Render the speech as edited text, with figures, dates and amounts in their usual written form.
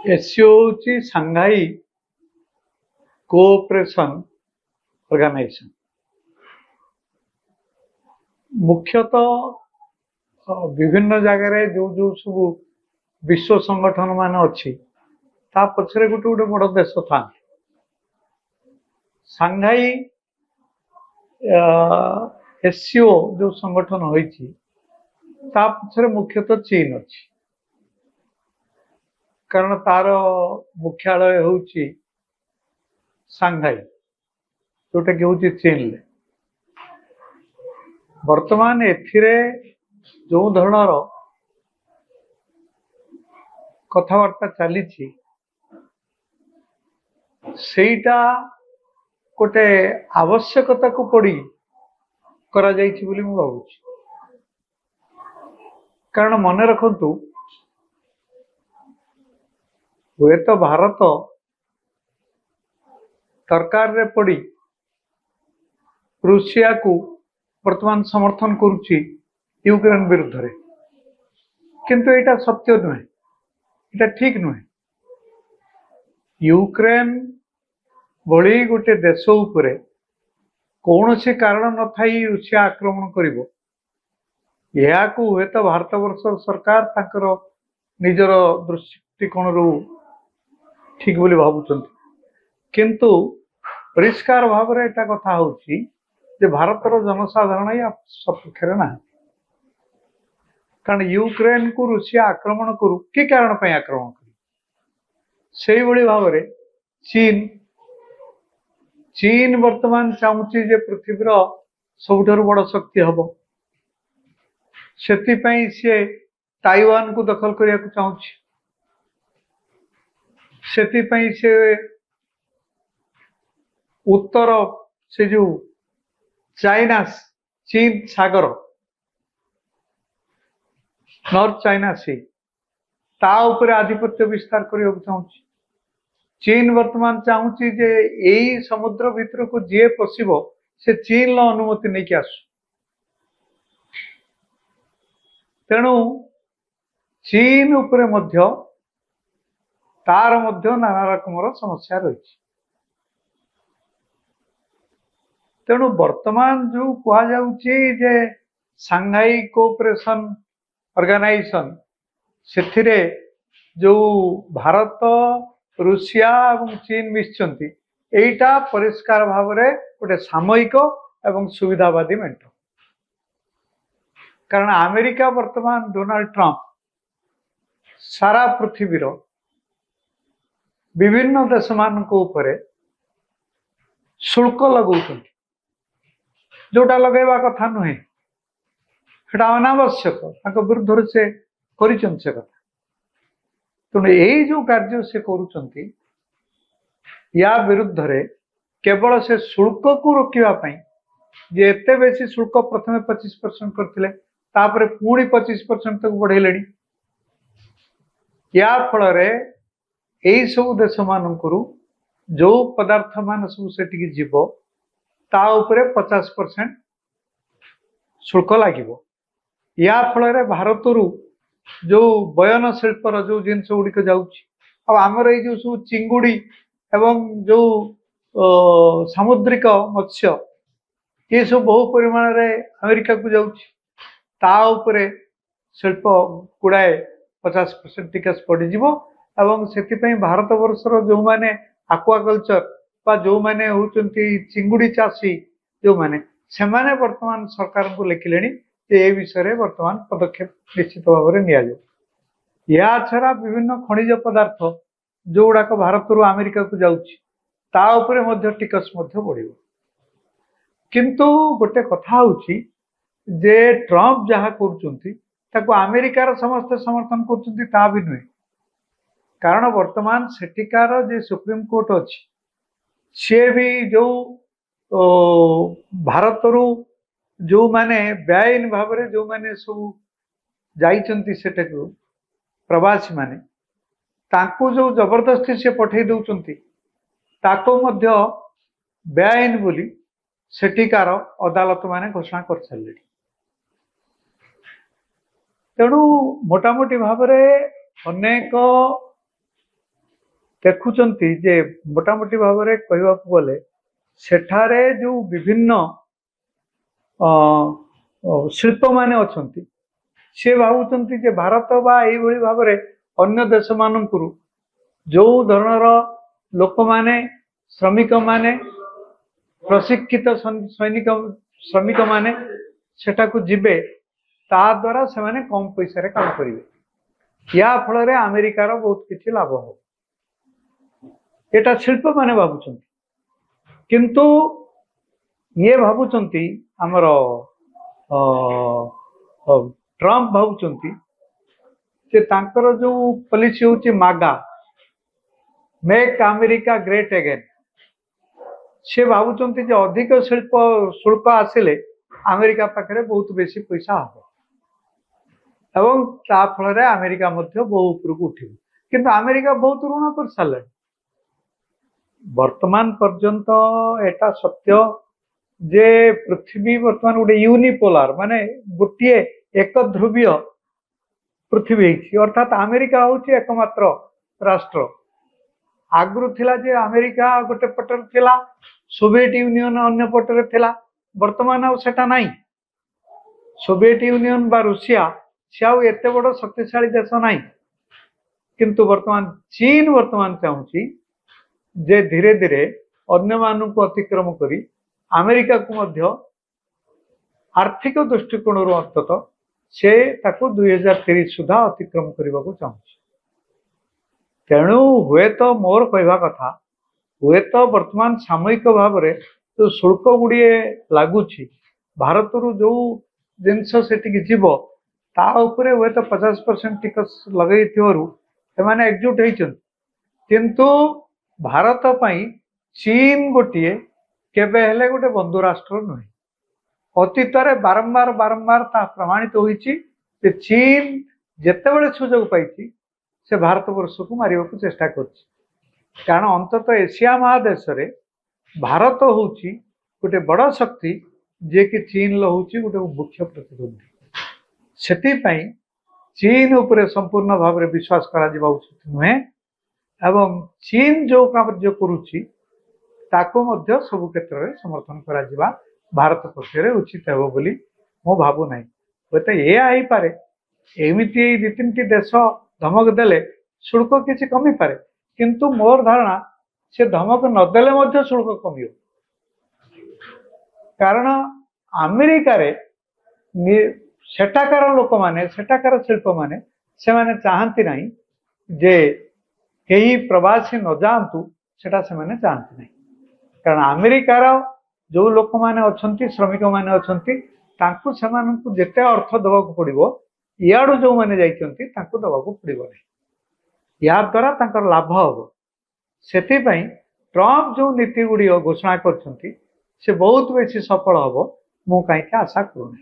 SCO हूँ Shanghai cooperation organisation. मुख्यतः विभिन्न जगह जो जो सब विश्व संगठन मान अच्छी ता पछरे गोटे गोटे बड़ देश था। सांघाई एससीओ जो संगठन होइछि ता पछरे मुख्यतः चीन अच्छी, कारण तार मुख्यालय होउछि सांघाई जोटा कि होउछि चीन ले। वर्तमान एथिरे जो धरणर कथबार्ता चली सेटा गोटे आवश्यकता को पड़ी करा जाइछि बोली मु भाबुछि। कारण मन रखंतु हुए तो भारत सरकार रे पड़ी रूसिया को वर्तमान समर्थन करुछि यूक्रेन विरुद्ध रे, किंतु एटा सत्य नुहे, एटा ठीक नुहे। यूक्रेन भली गोटे देश उपरे कौन से कारण न थाई रूसिया आक्रमण करिवो या को हुए तो भारत वर्ष सरकार ताकर निजर दृष्टिकोण रू ठीक बोली भावुचंती, किंतु परिष्कार भाव रे एटा कथा होउछि जे भारतर जनसाधारण या सपक्ष ना। कारण यूक्रेन को रूसिया आक्रमण करू कि कारण पे आक्रमण करू से भली भाव रे चीन वर्तमान चाहूची जे पृथ्वीर सबुठारु बड़ शक्ति हबो, सेतिपई से ताइवान को दखल करिया को चाहूची, सेतिपई से उत्तर से जो चाइना चीन सागर नॉर्थ चाइना सी ता ऊपर आधिपत्य विस्तार करिया को चाहूची। चीन वर्तमान चाहूची जे एई समुद्र भीतर को जे पसिबो से चीन ला अनुमति नहीं कि आसु। तेणु चीन उपरे मध्य तार मध्य नाना रकमर समस्या रही। तेणु वर्तमान जो कहा जाउची जे सांघाई कोऑपरेशन ऑर्गेनाइजेशन सेथिरे जो भारत रूसिया और चीन मिशंती एटा परिष्कार भाव रे गोटे सामयिक एवं सुविधावादी मेंट। कारण अमेरिका वर्तमान डोनाल्ड ट्रंप सारा पृथ्वीर विभिन्न देश मान उपरे शुल्क लगौଛନ୍ତି, जोटा लगेवा कथा नुहे, सेटा अनावश्यक विरुद्ध से करिछन से कथा। तेणु यही जो कार्य से करुचंती या विरुद्ध रे केवल से शुल्क को रोकिबा पई जे एते बेसी शुल्क प्रथमे 25% करथिले तापरे पुणी 25% तक बढ़ेलेनी। या फल रे एई सब देश मानकरू जो पदार्थ मान सब सेटिकी जीव ता उपरे 50% शुल्क लागिबो। या फल रे भारतरू जो बयन शिल्पर जो जिनस गुड़िक जाउछि आमर ये जो सब चिंगुड़ी एवं जो सामुद्रिक मत्स्य ये सब बहु परिमाण रे अमेरिका को जाउछि ता उपरे शिल्प गुड़ाए 50% टिकस पड़ीजिवो। एवं सेतिपई भारत वर्षर जो माने आक्वाकल्चर बा जो माने होचंती चिंगुड़ी चाषी जो माने सेमाने वर्तमान सरकार को लिखिलेनी ए विषय वर्तमान पदक्षेप निश्चित भाव में निया जाऊ। या छड़ा विभिन्न खनिज पदार्थ जो गुड़ाक भारत रु अमेरिका को जाउछि ता उपरे मध्य टिकस मध्य बढ़िबो। किंतु गोटे कथा होउछि जे ट्रंप जहा करूचंती ताको अमेरिकार समस्त समर्थन करूचंती ता भी नुहे। कारण वर्तमान सेठिकार जे सुप्रीम कोर्ट अछि से भी जो भारत रु जो माने बेआईन भाव रे जो माने सब जाइचंती सेठकु प्रवासी माने ताको जो जबरदस्ती से पठे दउचंती ताको मध्य बेआईन बोली सेठिकार अदालत माने घोषणा कर सारे। तेणु मोटामोटी भाव रे अनेक ଦେଖୁଛନ୍ତି ଯେ ମୋଟାମୋଟି ଭାବରେ କହିବାକୁ ଗଲେ ସେଠାରେ ଯୋଉ ବିଭିନ୍ନ ଶିଳ୍ପ ମାନେ ଅଛନ୍ତି ସେ ଭାବୁଛନ୍ତି ଯେ ଭାରତ ବା ଏଇଭଳି ଭାବରେ ଅନ୍ୟ ଦେଶ ମାନଙ୍କରୁ ଯୋଉ ଧରଣର ଲୋକମାନେ ଶ୍ରମିକ ମାନେ ପ୍ରଶିକ୍ଷିତ ଶ୍ରମିକ ମାନେ ସେଠାକୁ ଯିବେ ତା ଦ୍ୱାରା ସେମାନେ କମ ପଇସାରେ କାମ କରିବେ या फल अमेरिकार बहुत किसी लाभ हो एटा शिल्प माने भावुं किंतु ये भावुं आमर ट्रम्प भावुं जो पॉलिसी हूँ मागा मेक अमेरिका ग्रेट अगेन से भावुं अधिक शिल्प शुल्क आसिले अमेरिका पाखे बहुत बेसी पैसा हम एवं ता फल अमेरिका बहु उपरक उठिब किंतु अमेरिका बहुत ऋण कर सारे वर्तमान पर्यंत एटा सत्य जे पृथ्वी वर्तमान गोटे यूनिपोलार माने गोटे एक ध्रुवीय पृथ्वी अर्थात अमेरिका हूँ एकमात्र राष्ट्र आगु थिला जे अमेरिका गोटे पटर थिला सोवियत यूनियन अन्य पटर थिला वर्तमान सेटा नहीं सोवियत यूनियन बा रूसिया से एत बड़ शक्तिशाली देश नहीं किंतु वर्तमान चीन वर्तमान चाहूँगी जे धीरे धीरे अन्य मानक अतिक्रम करी अमेरिका को मध्य आर्थिक दृष्टिकोण अंतत से 2030 सुधा अतिक्रम करने को चाहूँगी तेणु हुए तो मोर कहवा कथा हुए तो वर्तमान सामयिक भाव में जो शुल्क गुड़े लगुच भारत जो जिनस से जीव ता उपरे हुए तो 50% टिकस लगे से एकजुट होती किंतु भारत पई चीन गोटे केबे हेले गोटे बंधु राष्ट्र नुहे अतीत बारंबार बारंबार प्रमाणित होती चीन जितेबले सुजोग पाई से भारत वर्ष को मारे को चेष्टा कर कारण अंतत एशिया महादेश रे भारत हूँ गोटे बड़ शक्ति जे कि चीन हूँ गोटे मुख्य प्रतिद्वंदी से चीन उपरे संपूर्ण भाव में विश्वास करा उचित नुहे एवं चीन जो कार्य करुच्ची सब क्षेत्र में समर्थन करा भारत पक्षर उचित हे बोली मु भावु ना हे तो यह पारे एमती 2-3 देश धमक देले शुल्क किसी कमी पारे किंतु मोर धारणा से धमक नदेले शुल्क कमियो कारण अमेरिका रे सेठाकार लोक माने सेठाकार शिल्प माने से माने चाहती नहीं जे कहीं प्रवासी न जातु सेटा से माने चाहती नहीं कारण अमेरिकार जो लोक माने अछंती श्रमिक माने अछंती तांकु सेमानंकु जेते अर्थ दबाक पड़िबो इयाडू जो माने जाइचंती तांकु दबाक पड़िबो नहीं या द्वारा तांकर लाभ हो सेति पई ट्रम्प जो नीति गुडी घोषणा करछंती से बहुत बेसी सफल हबो मु काईके आशा करूनी।